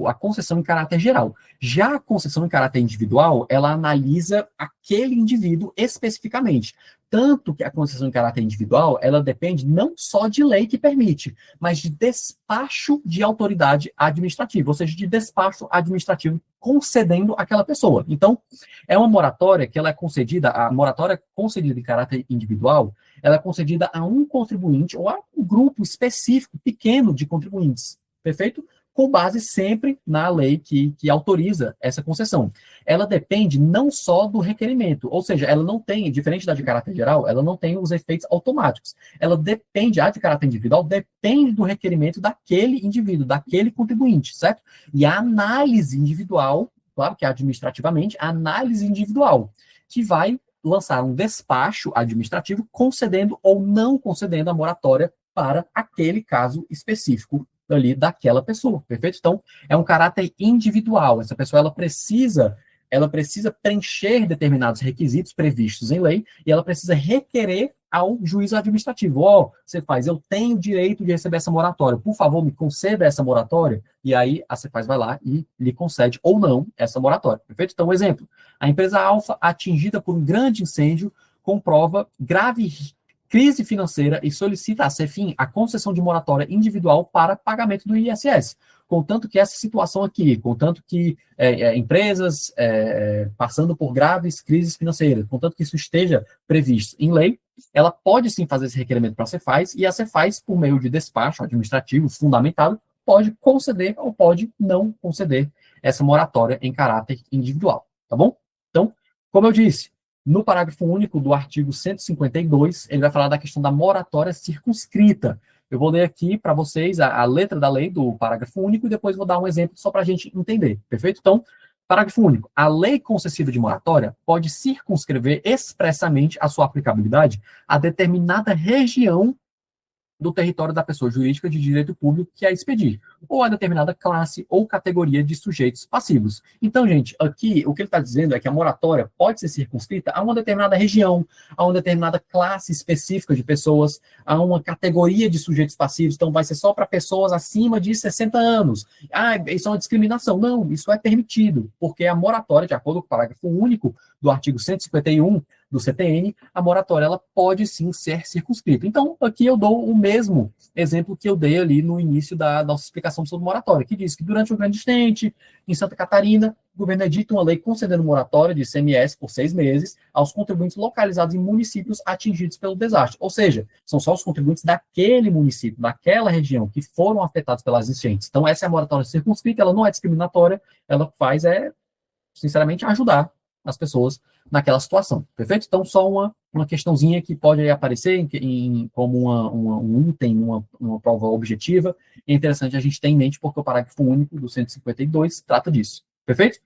[SPEAKER 1] a concessão em caráter geral. Já a concessão em caráter individual, ela analisa aquele indivíduo especificamente. Tanto que a concessão em caráter individual, ela depende não só de lei que permite, mas de despacho de autoridade administrativa, ou seja, de despacho administrativo concedendo àquela pessoa. Então, é uma moratória que ela é concedida, a moratória concedida em caráter individual, ela é concedida a um contribuinte ou a um grupo específico, pequeno de contribuintes. Perfeito? Com base sempre na lei que autoriza essa concessão. Ela depende não só do requerimento, ou seja, ela não tem, diferente da de caráter geral, ela não tem os efeitos automáticos. Ela depende, a de caráter individual, depende do requerimento daquele indivíduo, daquele contribuinte, certo? E a análise individual, claro que administrativamente, a análise individual, que vai lançar um despacho administrativo concedendo ou não concedendo a moratória para aquele caso específico ali daquela pessoa, perfeito? Então, é um caráter individual. Essa pessoa, ela precisa preencher determinados requisitos previstos em lei e ela precisa requerer ao juízo administrativo. Você faz, eu tenho direito de receber essa moratória, por favor, me conceda essa moratória, e aí a Cefaz vai lá e lhe concede ou não essa moratória, perfeito? Então, um exemplo, a empresa Alfa, atingida por um grande incêndio, comprova grave crise financeira e solicita à Cefim a concessão de moratória individual para pagamento do ISS. Contanto que essa situação aqui, contanto que empresas passando por graves crises financeiras, contanto que isso esteja previsto em lei, ela pode sim fazer esse requerimento para a Cefaz, e a Cefaz, por meio de despacho administrativo fundamentado, pode conceder ou pode não conceder essa moratória em caráter individual, tá bom? Então, como eu disse, no parágrafo único do artigo 152, ele vai falar da questão da moratória circunscrita. Eu vou ler aqui para vocês a letra da lei do parágrafo único e depois vou dar um exemplo só para a gente entender, perfeito? Então, Parágrafo único. A lei concessiva de moratória pode circunscrever expressamente a sua aplicabilidade a determinada região do território da pessoa jurídica de direito público que a expedir, ou a determinada classe ou categoria de sujeitos passivos. Então, gente, aqui o que ele está dizendo é que a moratória pode ser circunscrita a uma determinada região, a uma determinada classe específica de pessoas, a uma categoria de sujeitos passivos. Então, vai ser só para pessoas acima de 60 anos. Ah, isso é uma discriminação. Não, isso é permitido, porque a moratória, de acordo com o parágrafo único do artigo 151 do CTN, a moratória ela pode sim ser circunscrita. Então, aqui eu dou o mesmo exemplo que eu dei ali no início da nossa explicação sobre moratória, que diz que durante o grande enchente, em Santa Catarina, o governo edita uma lei concedendo moratória de ICMS por 6 meses aos contribuintes localizados em municípios atingidos pelo desastre. Ou seja, são só os contribuintes daquele município, daquela região, que foram afetados pelas enchentes. Então, essa é a moratória circunscrita, ela não é discriminatória, ela faz, sinceramente, ajudar as pessoas naquela situação, perfeito? Então, só uma questãozinha que pode aparecer como um item, uma prova objetiva, é interessante a gente ter em mente, porque o parágrafo único do 152 trata disso, perfeito?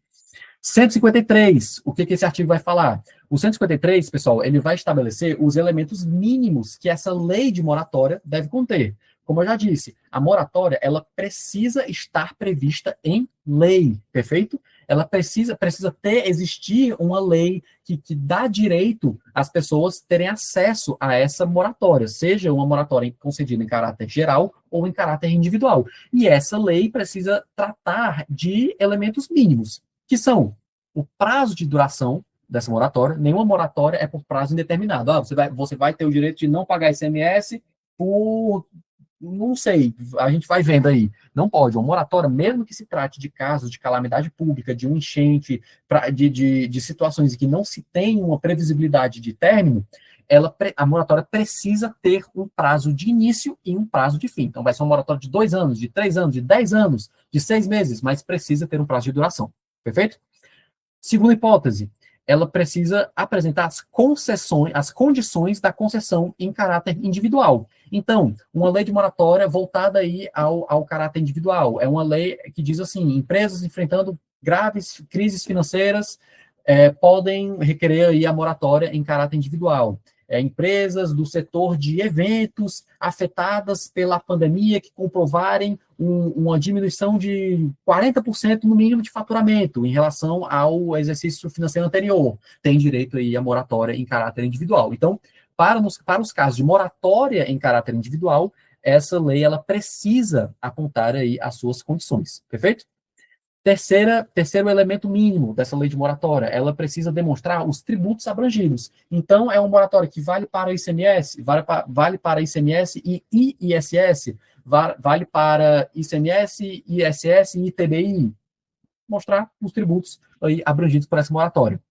[SPEAKER 1] 153, o que esse artigo vai falar? O 153, pessoal, ele vai estabelecer os elementos mínimos que essa lei de moratória deve conter. Como eu já disse, a moratória, ela precisa estar prevista em lei, perfeito? Ela precisa existir uma lei que dá direito às pessoas terem acesso a essa moratória, seja uma moratória concedida em caráter geral ou em caráter individual. E essa lei precisa tratar de elementos mínimos, que são o prazo de duração dessa moratória. Nenhuma moratória é por prazo indeterminado. Você vai ter o direito de não pagar ICMS por, não sei, a gente vai vendo aí. Não pode. Uma moratória, mesmo que se trate de casos de calamidade pública, de um enchente, de situações em que não se tem uma previsibilidade de término, a moratória precisa ter um prazo de início e um prazo de fim. Então, vai ser uma moratória de 2 anos, de 3 anos, de 10 anos, de 6 meses, mas precisa ter um prazo de duração. Perfeito? Segunda hipótese, ela precisa apresentar as condições da concessão em caráter individual. Então, uma lei de moratória voltada aí ao caráter individual. É uma lei que diz assim, empresas enfrentando graves crises financeiras podem requerer aí a moratória em caráter individual. Empresas do setor de eventos afetadas pela pandemia que comprovarem uma diminuição de 40% no mínimo de faturamento em relação ao exercício financeiro anterior, tem direito aí a moratória em caráter individual. Então, para os casos de moratória em caráter individual, essa lei ela precisa apontar aí as suas condições, perfeito? Terceiro elemento mínimo dessa lei de moratória, ela precisa demonstrar os tributos abrangidos. Então, é uma moratória que vale para ICMS, vale para ICMS e ISS, vale para ICMS, ISS e ITBI. Mostrar os tributos aí abrangidos por essa moratória.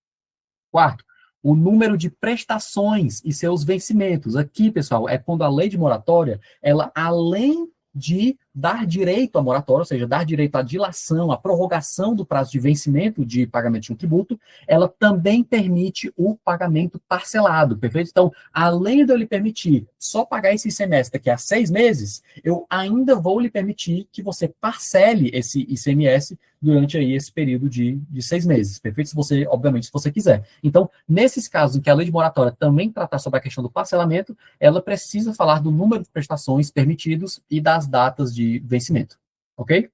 [SPEAKER 1] Quarto, o número de prestações e seus vencimentos. Aqui, pessoal, é quando a lei de moratória, ela, além de dar direito à moratória, ou seja, dar direito à dilação, à prorrogação do prazo de vencimento de pagamento de um tributo, ela também permite o pagamento parcelado, perfeito? Então, além de eu lhe permitir só pagar esse ICMS daqui a 6 meses, eu ainda vou lhe permitir que você parcele esse ICMS durante aí esse período de 6 meses, perfeito? Se você, obviamente, se você quiser. Então, nesses casos em que a lei de moratória também tratar sobre a questão do parcelamento, ela precisa falar do número de prestações permitidos e das datas de vencimento, ok?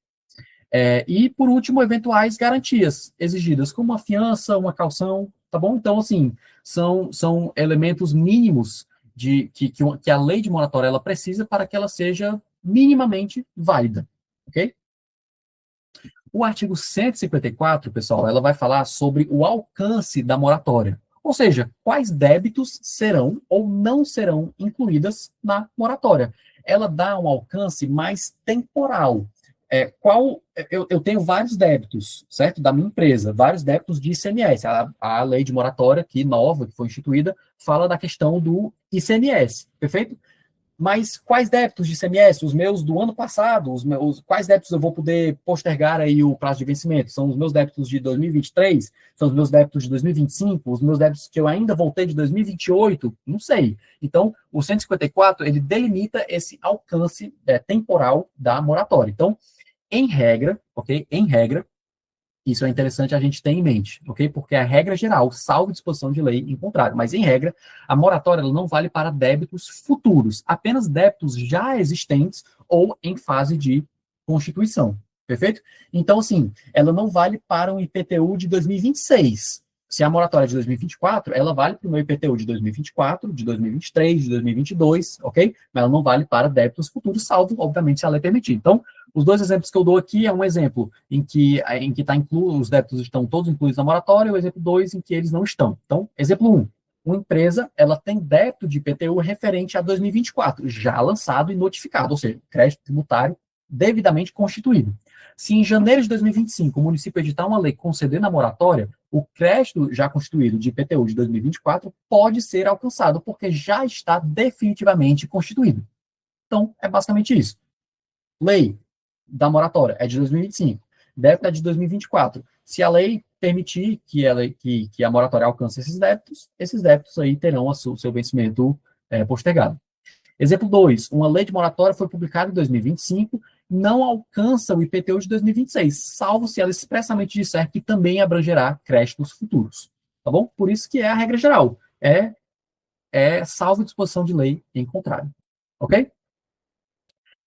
[SPEAKER 1] E, por último, eventuais garantias exigidas, como uma fiança, uma caução, tá bom? Então, assim, são elementos mínimos que a lei de moratória ela precisa para que ela seja minimamente válida, ok? O artigo 154, pessoal, ela vai falar sobre o alcance da moratória, ou seja, quais débitos serão ou não serão incluídas na moratória. Ela dá um alcance mais temporal. Eu tenho vários débitos, certo? Da minha empresa, vários débitos de ICMS. A lei de moratória, que nova, que foi instituída, fala da questão do ICMS, perfeito? Mas quais débitos de ICMS? Os meus do ano passado, quais débitos eu vou poder postergar aí o prazo de vencimento? São os meus débitos de 2023? São os meus débitos de 2025? Os meus débitos que eu ainda vou ter de 2028? Não sei. Então, o 154, ele delimita esse alcance temporal da moratória. Então, em regra, ok? Em regra, Isso é interessante a gente ter em mente, ok? Porque a regra geral, salvo disposição de lei em contrário. Mas, em regra, a moratória ela não vale para débitos futuros, apenas débitos já existentes ou em fase de constituição. Perfeito? Então, assim, ela não vale para um IPTU de 2026. Se a moratória é de 2024, ela vale para o meu IPTU de 2024, de 2023, de 2022, ok? Mas ela não vale para débitos futuros, salvo, obviamente, se a lei permitir. Então, os dois exemplos que eu dou aqui é um exemplo em que tá incluso, os débitos estão todos incluídos na moratória, e o exemplo 2 em que eles não estão. Então, exemplo 1. Uma empresa, ela tem débito de IPTU referente a 2024, já lançado e notificado, ou seja, crédito tributário devidamente constituído. Se em janeiro de 2025 o município editar uma lei concedendo a moratória, o crédito já constituído de IPTU de 2024 pode ser alcançado, porque já está definitivamente constituído. Então, é basicamente isso. Lei da moratória é de 2025, débito é de 2024. Se a lei permitir que a moratória alcance esses débitos aí terão o seu vencimento postergado. Exemplo 2, uma lei de moratória foi publicada em 2025, não alcança o IPTU de 2026, salvo se ela expressamente disser que também abrangerá créditos futuros. Tá bom? Por isso que é a regra geral. É salvo disposição de lei em contrário. Ok?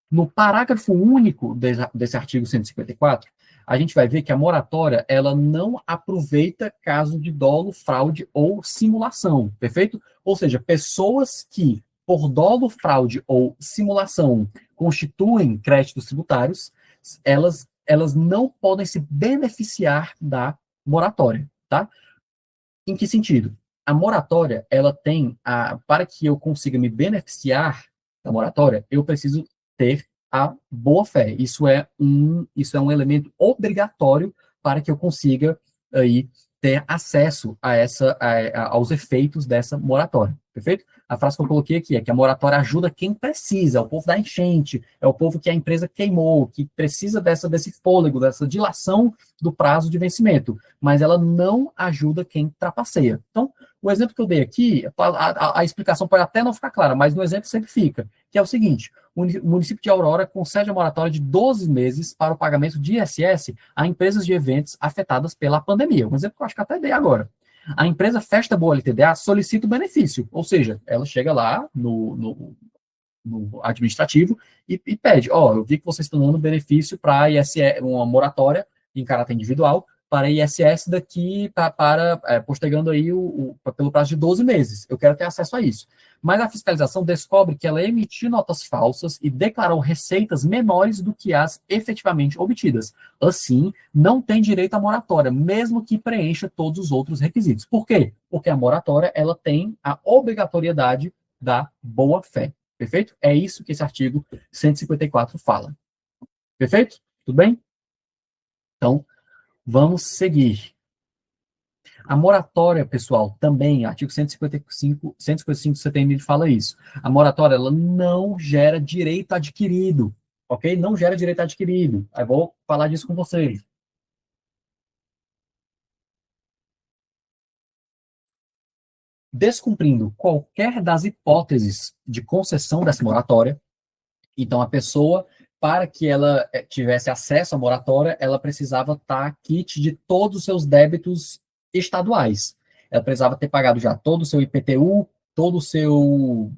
[SPEAKER 1] No parágrafo único desse artigo 154, a gente vai ver que a moratória ela não aproveita caso de dolo, fraude ou simulação, perfeito? Ou seja, pessoas que, por dolo, fraude ou simulação, constituem créditos tributários, elas não podem se beneficiar da moratória, tá? Em que sentido? A moratória, ela tem para que eu consiga me beneficiar da moratória, eu preciso ter a boa-fé. Isso é um elemento obrigatório para que eu consiga aí ter acesso aos efeitos dessa moratória, perfeito? A frase que eu coloquei aqui é que a moratória ajuda quem precisa, é o povo da enchente, é o povo que a empresa queimou, que precisa desse fôlego, dessa dilação do prazo de vencimento, mas ela não ajuda quem trapaceia. Então, o exemplo que eu dei aqui, a explicação pode até não ficar clara, mas no exemplo sempre fica, que é o seguinte: o município de Aurora concede a moratória de 12 meses para o pagamento de ISS a empresas de eventos afetadas pela pandemia. Um exemplo que eu acho que até dei agora. A empresa Festa Boa LTDA solicita o benefício, ou seja, ela chega lá no administrativo e pede, eu vi que vocês estão dando benefício para ISS, uma moratória em caráter individual, para ISS daqui postergando aí pelo prazo de 12 meses. Eu quero ter acesso a isso. Mas a fiscalização descobre que ela emitiu notas falsas e declarou receitas menores do que as efetivamente obtidas. Assim, não tem direito à moratória, mesmo que preencha todos os outros requisitos. Por quê? Porque a moratória ela tem a obrigatoriedade da boa-fé. Perfeito? É isso que esse artigo 154 fala. Perfeito? Tudo bem? Então, vamos seguir. A moratória, pessoal, também, artigo 155 do CTN, ele fala isso. A moratória, ela não gera direito adquirido, ok? Não gera direito adquirido. Aí vou falar disso com vocês. Descumprindo qualquer das hipóteses de concessão dessa moratória, então a pessoa, para que ela tivesse acesso à moratória, ela precisava estar quite de todos os seus débitos estaduais. Ela precisava ter pagado já todo o seu IPTU, todo o seu...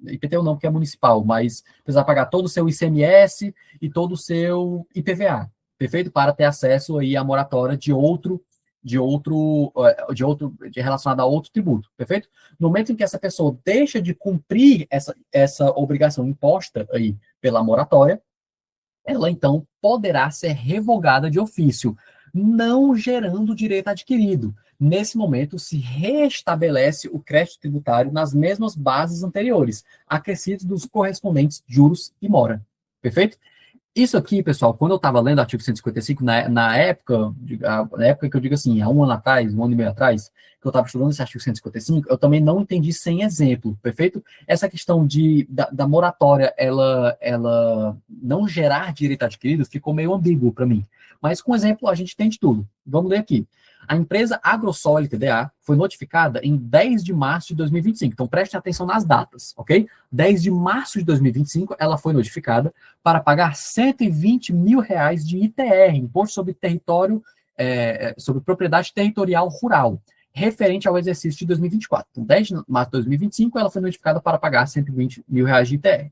[SPEAKER 1] IPTU não, porque é municipal, mas precisava pagar todo o seu ICMS e todo o seu IPVA, perfeito? Para ter acesso aí à moratória relacionado a outro tributo, perfeito? No momento em que essa pessoa deixa de cumprir essa obrigação imposta aí pela moratória, ela então poderá ser revogada de ofício, não gerando direito adquirido. Nesse momento, se restabelece o crédito tributário nas mesmas bases anteriores, acrescidos dos correspondentes juros e mora. Perfeito? Isso aqui, pessoal, quando eu estava lendo o artigo 155, na época que eu digo assim, há um ano atrás, um ano e meio atrás, que eu estava estudando esse artigo 155, eu também não entendi sem exemplo, perfeito? Essa questão da moratória, ela não gerar direito adquirido, ficou meio ambíguo para mim. Mas com exemplo, a gente tem de tudo. Vamos ler aqui. A empresa AgroSol LTDA foi notificada em 10 de março de 2025. Então, prestem atenção nas datas, ok? 10 de março de 2025, ela foi notificada para pagar R$ 120 mil de ITR, Imposto sobre Território sobre propriedade territorial rural, referente ao exercício de 2024. Então, 10 de março de 2025, ela foi notificada para pagar R$ 120 mil de ITR.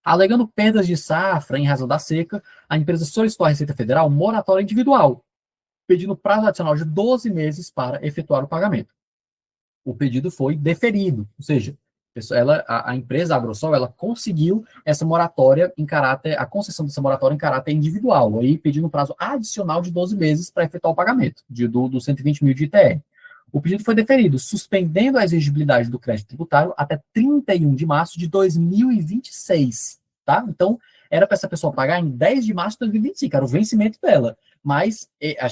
[SPEAKER 1] Alegando perdas de safra em razão da seca, a empresa solicitou à Receita Federal moratória individual, pedindo prazo adicional de 12 meses para efetuar o pagamento. O pedido foi deferido, ou seja, a empresa AgroSol, ela conseguiu essa moratória a concessão dessa moratória em caráter individual, aí pedindo um prazo adicional de 12 meses para efetuar o pagamento do 120 mil de ITR. O pedido foi deferido, suspendendo a exigibilidade do crédito tributário até 31 de março de 2026, tá? Então, era para essa pessoa pagar em 10 de março de 2025, era o vencimento dela, mas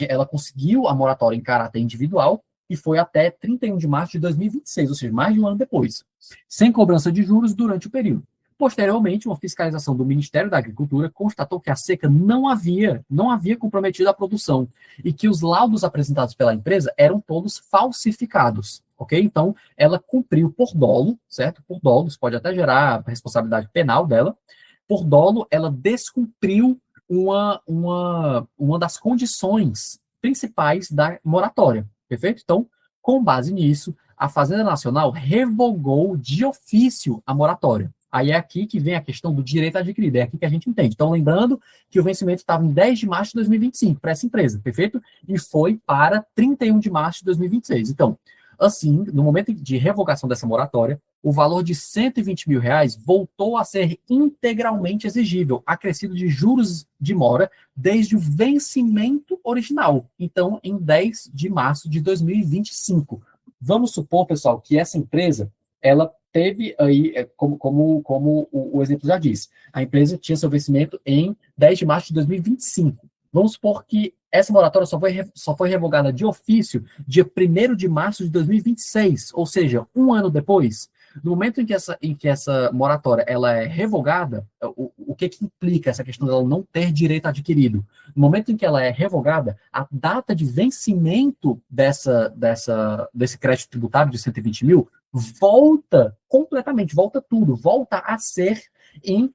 [SPEAKER 1] ela conseguiu a moratória em caráter individual e foi até 31 de março de 2026, ou seja, mais de um ano depois, sem cobrança de juros durante o período. Posteriormente, uma fiscalização do Ministério da Agricultura constatou que a seca não havia comprometido a produção e que os laudos apresentados pela empresa eram todos falsificados, ok? Então, ela cumpriu por dolo, certo? Por dolo, isso pode até gerar responsabilidade penal dela. Por dolo, ela descumpriu uma das condições principais da moratória, perfeito? Então, com base nisso, a Fazenda Nacional revogou de ofício a moratória. Aí é aqui que vem a questão do direito adquirido, é aqui que a gente entende. Então, lembrando que o vencimento estava em 10 de março de 2025 para essa empresa, perfeito? E foi para 31 de março de 2026. Então, assim, no momento de revogação dessa moratória, o valor de R$ 120 mil voltou a ser integralmente exigível, acrescido de juros de mora desde o vencimento original, então em 10 de março de 2025. Vamos supor, pessoal, que essa empresa, ela teve aí, como o exemplo já diz, a empresa tinha seu vencimento em 10 de março de 2025. Vamos supor que essa moratória só foi revogada de ofício dia 1º de março de 2026, ou seja, um ano depois. No momento em que essa moratória ela é revogada, o que implica essa questão dela não ter direito adquirido? No momento em que ela é revogada, a data de vencimento desse crédito tributário de 120 mil volta completamente, volta tudo, volta a ser em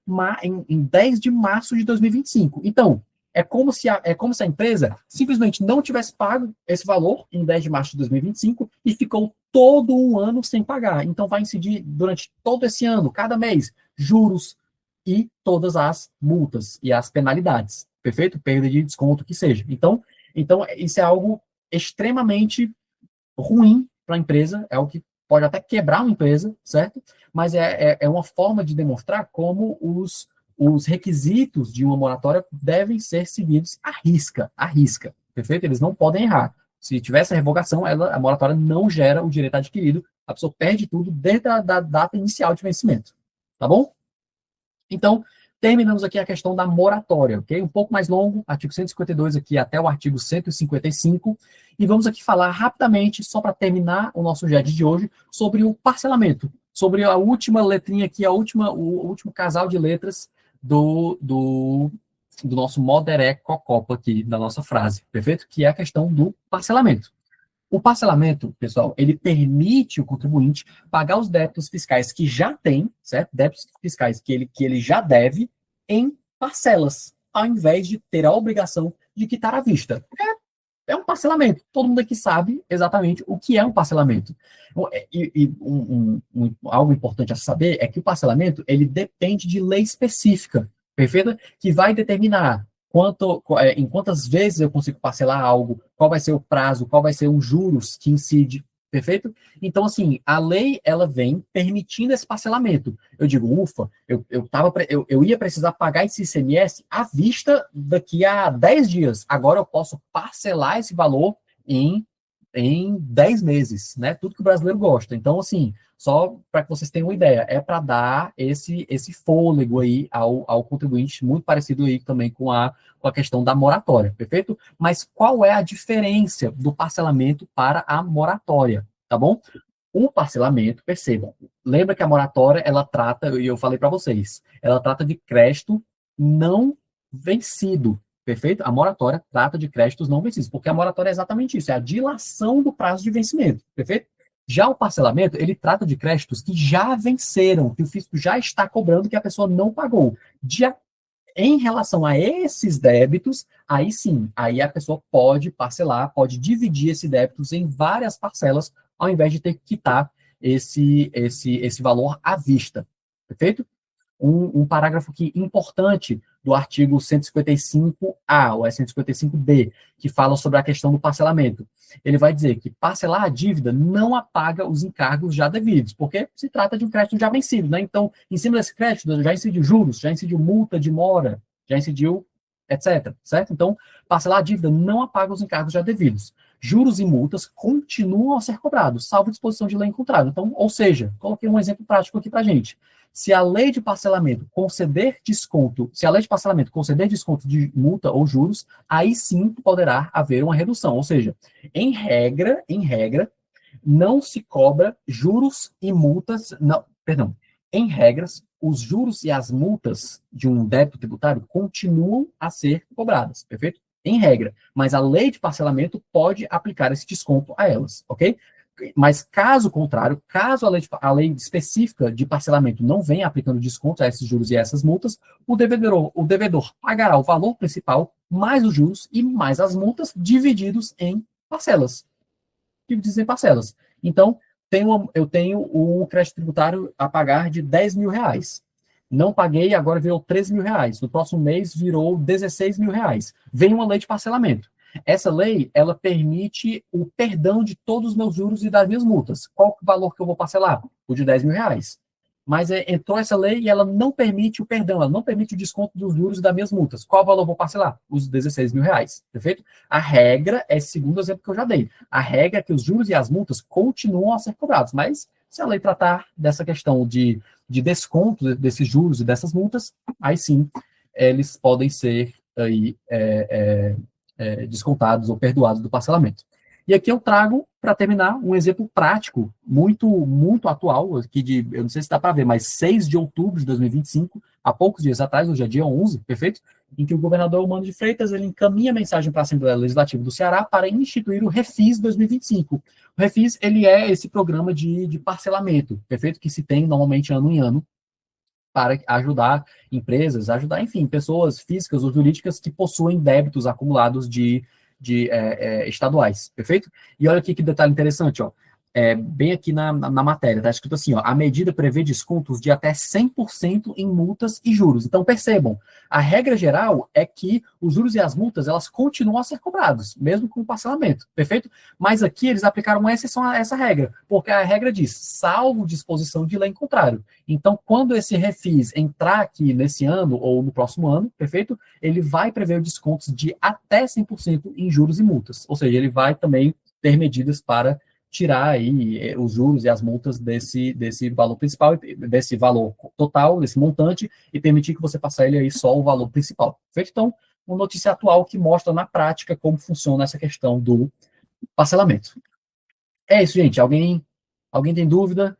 [SPEAKER 1] 10 de março de 2025. Então, é como se a empresa simplesmente não tivesse pago esse valor em 10 de março de 2025 e ficou todo um ano sem pagar. Então, vai incidir durante todo esse ano, cada mês, juros e todas as multas e as penalidades. Perfeito? Perda de desconto, que seja. Então isso é algo extremamente ruim para a empresa, é algo que pode até quebrar uma empresa, certo? Mas é uma forma de demonstrar como os requisitos de uma moratória devem ser seguidos à risca, perfeito? Eles não podem errar. Se tiver essa revogação, a moratória não gera o direito adquirido, a pessoa perde tudo desde a data inicial de vencimento, tá bom? Então, terminamos aqui a questão da moratória, ok? Um pouco mais longo, artigo 152 aqui até o artigo 155, e vamos aqui falar rapidamente, só para terminar o nosso GED de hoje, sobre o parcelamento, sobre a última letrinha aqui, o último casal de letras do nosso Moderé Cocopa aqui, da nossa frase, perfeito? Que é a questão do parcelamento. O parcelamento, pessoal, ele permite o contribuinte pagar os débitos fiscais que já tem, certo? Débitos fiscais que ele já deve em parcelas, ao invés de ter a obrigação de quitar à vista. É um parcelamento. Todo mundo aqui sabe exatamente o que é um parcelamento. Algo importante a saber é que o parcelamento ele depende de lei específica, perfeita? Que vai determinar em quantas vezes eu consigo parcelar algo, qual vai ser o prazo, qual vai ser os juros que incide, perfeito? Então, assim, a lei, ela vem permitindo esse parcelamento. Eu digo, ufa, eu ia precisar pagar esse ICMS à vista daqui a 10 dias. Agora eu posso parcelar esse valor em 10 meses, né? Tudo que o brasileiro gosta. Então, assim, só para que vocês tenham uma ideia, é para dar esse fôlego aí ao contribuinte, muito parecido aí também com a questão da moratória, perfeito? Mas qual é a diferença do parcelamento para a moratória, tá bom? O parcelamento, percebam, lembra que a moratória, ela trata, e eu falei para vocês, ela trata de crédito não vencido, perfeito? A moratória trata de créditos não vencidos, porque a moratória é exatamente isso, é a dilação do prazo de vencimento, perfeito? Já o parcelamento, ele trata de créditos que já venceram, que o fisco já está cobrando, que a pessoa não pagou. Em relação a esses débitos, aí sim, aí a pessoa pode parcelar, pode dividir esse débitos em várias parcelas, ao invés de ter que quitar esse valor à vista. Perfeito? Um parágrafo aqui importante do artigo 155A ou 155B, que fala sobre a questão do parcelamento. Ele vai dizer que parcelar a dívida não apaga os encargos já devidos, porque se trata de um crédito já vencido, né? Então, em cima desse crédito, já incidiu juros, já incidiu multa de mora, já incidiu, etc. Certo? Então, parcelar a dívida não apaga os encargos já devidos. Juros e multas continuam a ser cobrados, salvo disposição de lei em contrário. Então, ou seja, coloquei um exemplo prático aqui para gente. Se a lei de parcelamento conceder desconto, se a lei de parcelamento conceder desconto de multa ou juros, aí sim poderá haver uma redução. Ou seja, em regra, não se cobra juros e multas, não, perdão, em regras, os juros e as multas de um débito tributário continuam a ser cobradas, perfeito? Em regra, mas a lei de parcelamento pode aplicar esse desconto a elas, ok? Mas caso contrário, caso a lei específica de parcelamento não venha aplicando desconto a esses juros e a essas multas, o devedor pagará o valor principal mais os juros e mais as multas divididos em parcelas. Divididos em parcelas. Então, eu tenho um crédito tributário a pagar de R$ 10.000. Não paguei, agora virou R$ 13.000. No próximo mês virou R$ 16.000. Vem uma lei de parcelamento. Essa lei, ela permite o perdão de todos os meus juros e das minhas multas. Qual o valor que eu vou parcelar? O de R$ 10.000. Mas entrou essa lei e ela não permite o perdão, ela não permite o desconto dos juros e das minhas multas. Qual valor eu vou parcelar? Os R$ 16.000. Perfeito? A regra é segundo o exemplo que eu já dei. A regra é que os juros e as multas continuam a ser cobrados, mas se a lei tratar dessa questão de desconto desses juros e dessas multas, aí sim eles podem ser aí, descontados ou perdoados do parcelamento. E aqui eu trago, para terminar, um exemplo prático, muito, muito atual, aqui eu não sei se dá para ver, mas 6 de outubro de 2025, há poucos dias atrás, hoje é dia 11, perfeito? Em que o governador Humano de Freitas ele encaminha mensagem para a Assembleia Legislativa do Ceará para instituir o Refis 2025. O Refis ele é esse programa de parcelamento, perfeito? Que se tem normalmente ano em ano, para ajudar empresas, ajudar, enfim, pessoas físicas ou jurídicas que possuem débitos acumulados de estaduais, perfeito? E olha aqui que detalhe interessante, ó. Bem aqui na matéria, tá escrito assim, ó, a medida prevê descontos de até 100% em multas e juros. Então, percebam, a regra geral é que os juros e as multas, elas continuam a ser cobrados, mesmo com o parcelamento, perfeito? Mas aqui eles aplicaram uma exceção a essa regra, porque a regra diz, salvo disposição de lei em contrário. Então, quando esse refis entrar aqui nesse ano ou no próximo ano, perfeito? Ele vai prever descontos de até 100% em juros e multas. Ou seja, ele vai também ter medidas para tirar aí os juros e as multas desse valor principal, desse valor total, desse montante, e permitir que você passe ele aí só o valor principal. Perfeito? Então, uma notícia atual que mostra na prática como funciona essa questão do parcelamento. É isso, gente. Alguém tem dúvida?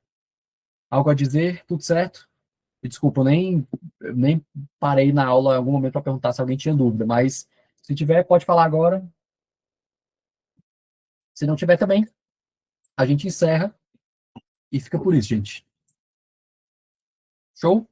[SPEAKER 1] Algo a dizer? Tudo certo? Desculpa, eu nem parei na aula em algum momento para perguntar se alguém tinha dúvida, mas se tiver, pode falar agora. Se não tiver também, a gente encerra e fica por isso, gente. Show?